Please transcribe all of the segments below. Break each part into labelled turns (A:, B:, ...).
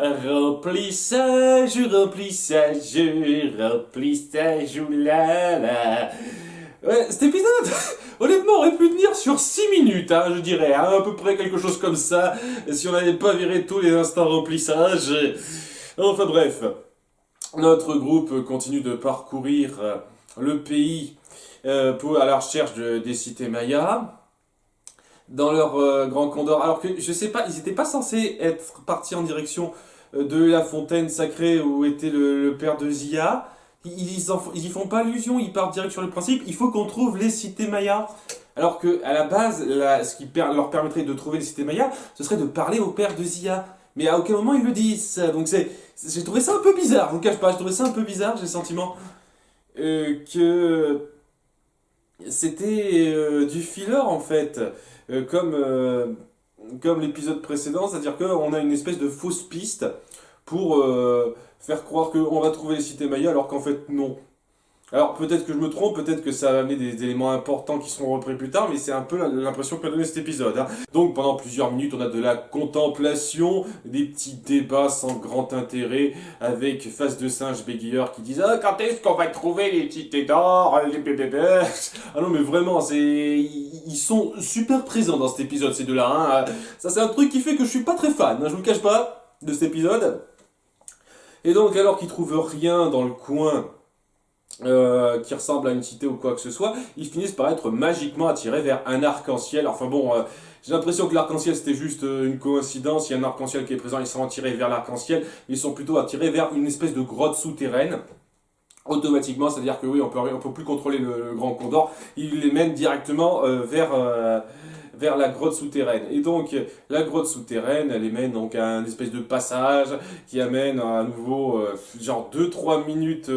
A: Remplissage, remplissage, remplissage, oulala. Ouais, cet épisode, honnêtement, aurait pu tenir sur 6 minutes, hein, je dirais, hein, à peu près quelque chose comme ça, si on n'avait pas viré tous les instants remplissage. Enfin bref, notre groupe continue de parcourir le pays à la recherche des cités mayas dans leur grand condor. Alors que je sais pas, ils n'étaient pas censés être partis en direction de la fontaine sacrée où était le père de Zia. Ils y font pas allusion, ils partent direct sur le principe, il faut qu'on trouve les cités mayas. Alors que à la base, ce qui leur permettrait de trouver les cités mayas, ce serait de parler au père de Zia. Mais à aucun moment ils le disent. Donc j'ai trouvé ça un peu bizarre, je vous cache pas, j'ai trouvé ça un peu bizarre, j'ai le sentiment que c'était du filler en fait, comme l'épisode précédent, c'est-à-dire qu'on a une espèce de fausse piste pour faire croire qu'on va trouver les cités mayas alors qu'en fait non. Alors peut-être que je me trompe, peut-être que ça va amener des éléments importants qui seront repris plus tard, mais c'est un peu l'impression que m'a donné cet épisode, hein. Donc pendant plusieurs minutes, on a de la contemplation, des petits débats sans grand intérêt, avec face de singe bégayeur qui disent « Ah, quand est-ce qu'on va trouver les cités d'or, les bébés ?» Ah non mais vraiment, ils sont super présents dans cet épisode, ces deux-là, hein. Ça c'est un truc qui fait que je suis pas très fan, hein, je vous le cache pas, de cet épisode. Et donc alors qu'ils trouvent rien dans le coin qui ressemble à une cité ou quoi que ce soit, ils finissent par être magiquement attirés vers un arc-en-ciel. Enfin bon, j'ai l'impression que l'arc-en-ciel c'était juste une coïncidence, il y a un arc-en-ciel qui est présent, ils sont attirés vers l'arc-en-ciel, ils sont plutôt attirés vers une espèce de grotte souterraine. Automatiquement, c'est-à-dire que oui, on peut plus contrôler le grand condor, il les mène directement vers la grotte souterraine. Et donc, la grotte souterraine, elle les mène donc à un espèce de passage qui amène à nouveau, genre 2-3 minutes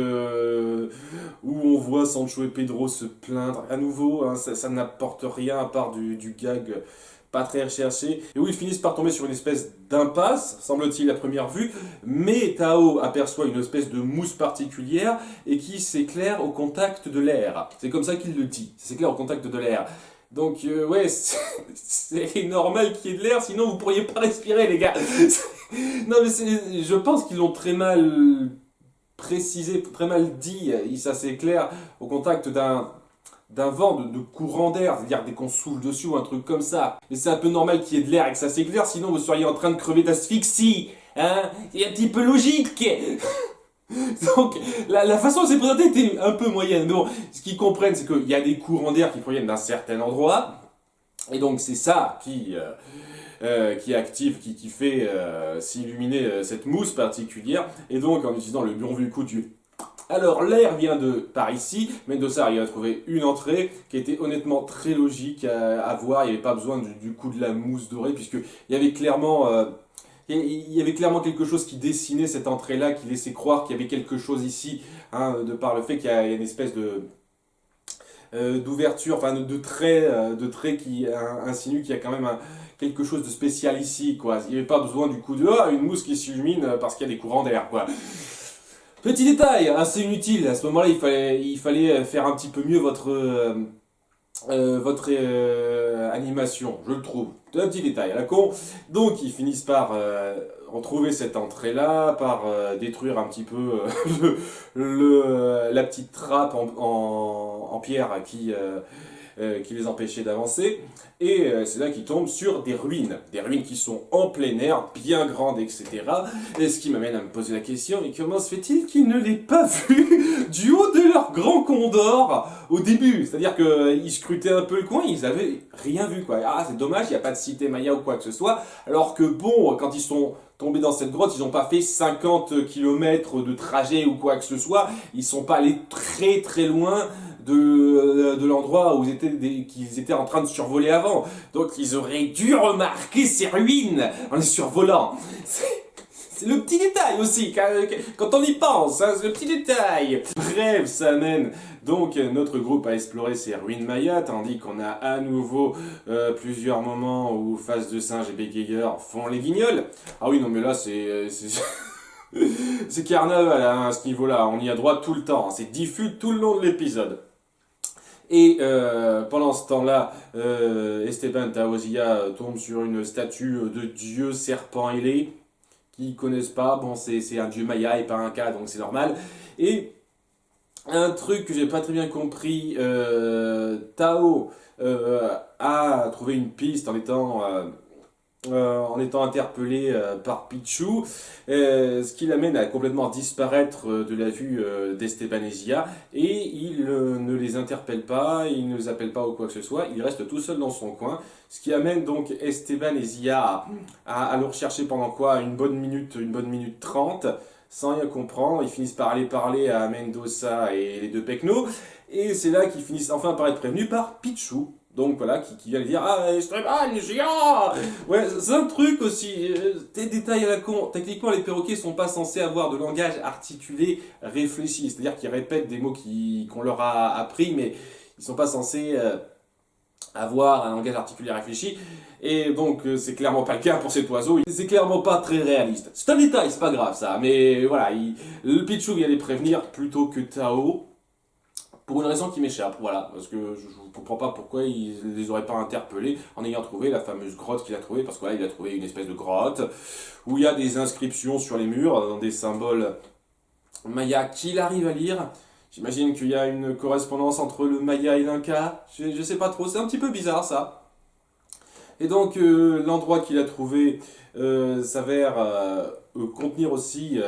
A: où on voit Sancho et Pedro se plaindre. À nouveau, hein, ça n'apporte rien à part du gag pas très recherché, et où ils finissent par tomber sur une espèce d'impasse, semble-t-il à première vue, mais Tao aperçoit une espèce de mousse particulière et qui s'éclaire au contact de l'air. C'est comme ça qu'il le dit, ça s'éclaire au contact de l'air. Donc ouais, c'est normal qu'il y ait de l'air, sinon vous pourriez pas respirer les gars. Non mais je pense qu'ils l'ont très mal précisé, très mal dit, ça s'éclaire au contact d'un vent, de courant d'air, c'est-à-dire dès qu'on souffle dessus ou un truc comme ça. Mais c'est un peu normal qu'il y ait de l'air et que ça s'éclaire, sinon vous seriez en train de crever d'asphyxie. Hein? C'est un petit peu logique. Donc, la façon dont c'est présenté était un peu moyenne. Bon, ce qu'ils comprennent, c'est qu'il y a des courants d'air qui proviennent d'un certain endroit. Et donc, c'est ça qui active, qui fait s'illuminer cette mousse particulière. Et donc, en utilisant le bon vieux coup du... Alors, l'air vient par ici. Mendoza arrive à trouver une entrée qui était honnêtement très logique à voir. Il n'y avait pas besoin du coup de la mousse dorée, puisqu'il y avait clairement... il y avait clairement quelque chose qui dessinait cette entrée-là, qui laissait croire qu'il y avait quelque chose ici, hein, de par le fait qu'il y a une espèce d'ouverture, enfin de trait qui insinue qu'il y a quand même quelque chose de spécial ici, quoi. Il n'y avait pas besoin du coup de une mousse qui s'illumine parce qu'il y a des courants d'air, quoi. Petit détail, assez inutile. À ce moment-là, il fallait faire un petit peu mieux votre animation, je le trouve. Un petit détail à la con. Donc ils finissent par retrouver cette entrée-là, par détruire un petit peu la petite trappe en pierre qui les empêchait d'avancer. Et c'est là qu'ils tombent sur des ruines qui sont en plein air, bien grandes, etc. Et ce qui m'amène à me poser la question, mais comment se fait-il qu'ils ne l'aient pas vu du haut de leur grand condor au début? C'est-à-dire qu'ils scrutaient un peu le coin, ils avaient rien vu, quoi. Ah, c'est dommage, il n'y a pas de cité maya ou quoi que ce soit, alors que bon, quand ils sont tombés dans cette grotte, ils n'ont pas fait 50 km de trajet ou quoi que ce soit, ils sont pas allés très très loin de l'endroit où qu'ils étaient en train de survoler avant. Donc ils auraient dû remarquer ces ruines en les survolant. C'est le petit détail aussi, quand on y pense, hein, c'est le petit détail. Bref, ça amène donc notre groupe à explorer ces ruines mayas, tandis qu'on a à nouveau plusieurs moments où Face de Singe et bégayeur font les guignols. Ah oui, non mais là c'est carnaval hein, à ce niveau-là, on y a droit tout le temps, c'est diffus tout le long de l'épisode. Et pendant ce temps-là, Esteban Taozia tombe sur une statue de dieu serpent ailé qui connaissent pas, bon, c'est un dieu maya et pas un cas, donc c'est normal. Et un truc que j'ai pas très bien compris, Tao a trouvé une piste en étant interpellé par Pichu, ce qui l'amène à complètement disparaître de la vue d'Estebanezia, et il ne les interpelle pas, il ne les appelle pas ou quoi que ce soit, il reste tout seul dans son coin, ce qui amène donc Estebanezia à le rechercher pendant quoi? Une bonne minute 30, sans rien comprendre. Ils finissent par aller parler à Mendoza et les deux Pecno, et c'est là qu'ils finissent enfin par être prévenus par Pichu. Donc voilà, qui vient lui dire ah, Esteban, géant. Ouais, c'est un truc aussi, des détails à la con. Techniquement, les perroquets sont pas censés avoir de langage articulé réfléchi, c'est-à-dire qu'ils répètent des mots qu'on leur a appris, mais ils sont pas censés avoir un langage articulé réfléchi. Et donc, c'est clairement pas le cas pour cet oiseau. C'est clairement pas très réaliste. C'est un détail, c'est pas grave ça, mais voilà, le Pichu vient les prévenir plutôt que Tao. Pour une raison qui m'échappe, voilà, parce que je ne comprends pas pourquoi ils ne les auraient pas interpellés en ayant trouvé la fameuse grotte qu'il a trouvée, parce que là, il a trouvé une espèce de grotte où il y a des inscriptions sur les murs, des symboles maya qu'il arrive à lire. J'imagine qu'il y a une correspondance entre le maya et l'inca, je sais pas trop, c'est un petit peu bizarre ça. Et donc l'endroit qu'il a trouvé s'avère contenir aussi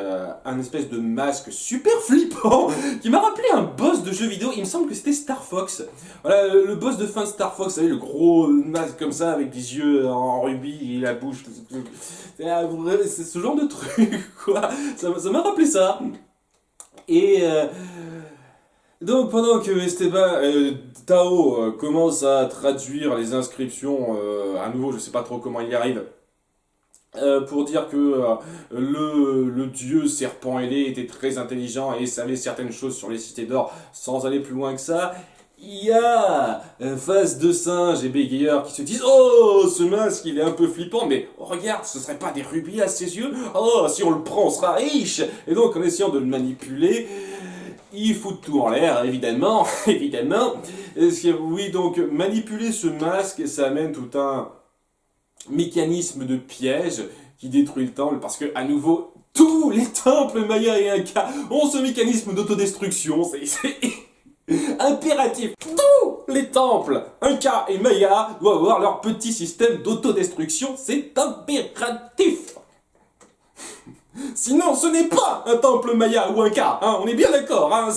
A: un espèce de masque super flippant qui m'a rappelé un boss de jeu vidéo. Il me semble que c'était Star Fox. Voilà, le boss de fin de Star Fox, vous savez, le gros masque comme ça avec des yeux en rubis et la bouche. C'est ce genre de truc, quoi. Ça m'a rappelé ça. Et donc pendant que Tao commence à traduire les inscriptions, à nouveau je sais pas trop comment il y arrive, pour dire que le dieu serpent ailé était très intelligent et savait certaines choses sur les cités d'or sans aller plus loin que ça, il y a Face de Singe et Bégayeur qui se disent oh, ce masque il est un peu flippant, mais oh, regarde, ce serait pas des rubis à ses yeux? Oh, si on le prend, on sera riche! Et donc en essayant de le manipuler, ils foutent tout en l'air, évidemment, évidemment. Oui, donc manipuler ce masque, ça amène tout un mécanisme de piège qui détruit le temple, parce que, à nouveau, tous les temples mayas et incas ont ce mécanisme d'autodestruction, c'est impératif. Tous les temples incas et mayas doivent avoir leur petit système d'autodestruction, c'est impératif. Sinon, ce n'est pas un temple maya ou un cas, hein, on est bien d'accord. Hein.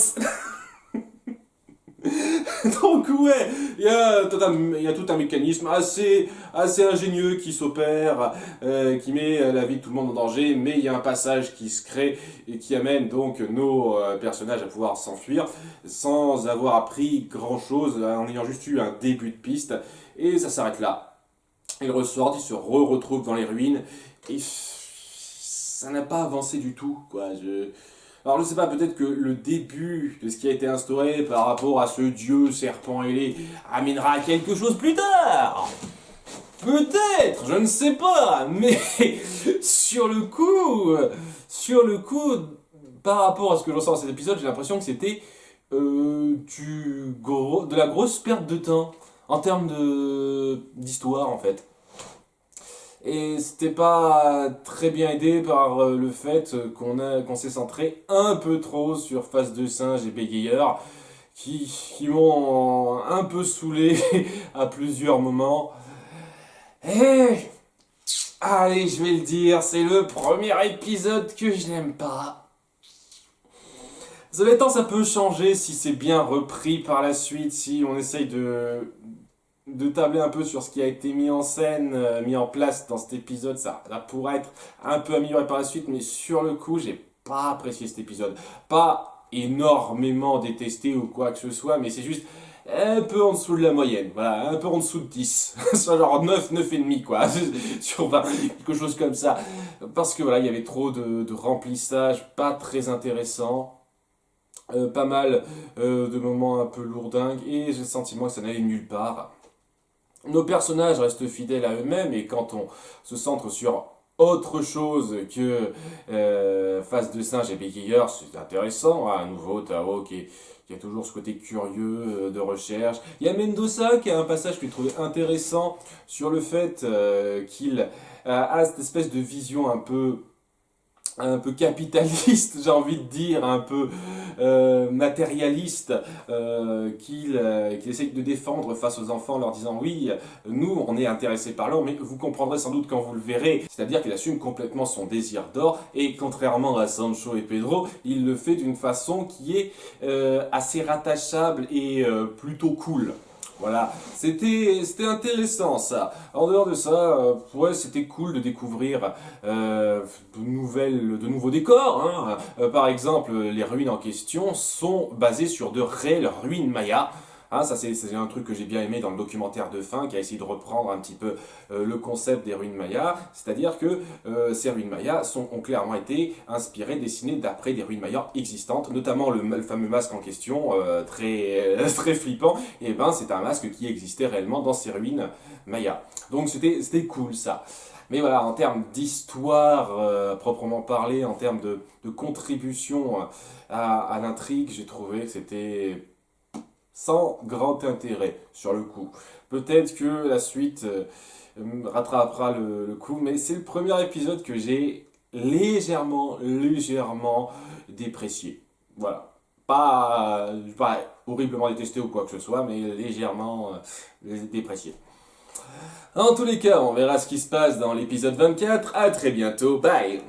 A: Donc ouais, il y a tout un mécanisme assez ingénieux qui s'opère, qui met la vie de tout le monde en danger, mais il y a un passage qui se crée et qui amène donc nos personnages à pouvoir s'enfuir sans avoir appris grand chose, en ayant juste eu un début de piste, et ça s'arrête là. Ils ressortent, ils se retrouvent dans les ruines, et ça n'a pas avancé du tout, quoi. Alors je sais pas, peut-être que le début de ce qui a été instauré par rapport à ce dieu serpent ailé amènera à quelque chose plus tard. Peut-être, je ne sais pas, mais sur le coup, par rapport à ce que j'en sens dans cet épisode, j'ai l'impression que c'était de la grosse perte de temps en termes d'histoire en fait. Et c'était pas très bien aidé par le fait qu'on s'est centré un peu trop sur Face de Singe et Bégayeur, qui m'ont un peu saoulé à plusieurs moments. Et allez, je vais le dire, c'est le premier épisode que je n'aime pas. Cela étant, ça peut changer si c'est bien repris par la suite, si on essaye de tabler un peu sur ce qui a été mis en scène, mis en place dans cet épisode, ça pourrait être un peu amélioré par la suite, mais sur le coup, j'ai pas apprécié cet épisode. Pas énormément détesté ou quoi que ce soit, mais c'est juste un peu en dessous de la moyenne, voilà, un peu en dessous de 10, genre 9, 9,5 quoi, sur 20, quelque chose comme ça, parce que voilà, il y avait trop de remplissage, pas très intéressant, pas mal de moments un peu lourdingues, et j'ai le sentiment que ça n'allait nulle part. Nos personnages restent fidèles à eux-mêmes, et quand on se centre sur autre chose que Face de Singe et Bégayeur, c'est intéressant. À nouveau, Tao qui a toujours ce côté curieux de recherche. Il y a Mendoza qui a un passage que j'ai trouvé intéressant sur le fait qu'il a cette espèce de vision un peu un peu capitaliste, j'ai envie de dire, un peu matérialiste, qu'il essaye de défendre face aux enfants en leur disant oui, nous on est intéressés par l'or, mais vous comprendrez sans doute quand vous le verrez, c'est-à-dire qu'il assume complètement son désir d'or, et contrairement à Sancho et Pedro, il le fait d'une façon qui est assez rattachable et plutôt cool. Voilà, c'était intéressant ça. En dehors de ça, ouais, c'était cool de découvrir de nouveaux décors, hein. Par exemple, les ruines en question sont basées sur de réelles ruines mayas. Hein, ça c'est un truc que j'ai bien aimé dans le documentaire de fin qui a essayé de reprendre un petit peu le concept des ruines mayas, c'est-à-dire que ces ruines mayas ont clairement été inspirées, dessinées d'après des ruines mayas existantes, notamment le fameux masque en question, très flippant, et ben c'est un masque qui existait réellement dans ces ruines mayas. Donc c'était cool ça. Mais voilà, en termes d'histoire proprement parlé, en termes de contribution à l'intrigue, j'ai trouvé que c'était sans grand intérêt sur le coup. Peut-être que la suite rattrapera le coup, mais c'est le premier épisode que j'ai légèrement déprécié. Voilà. Pas horriblement détesté ou quoi que ce soit, mais légèrement déprécié. En tous les cas, on verra ce qui se passe dans l'épisode 24. À très bientôt. Bye!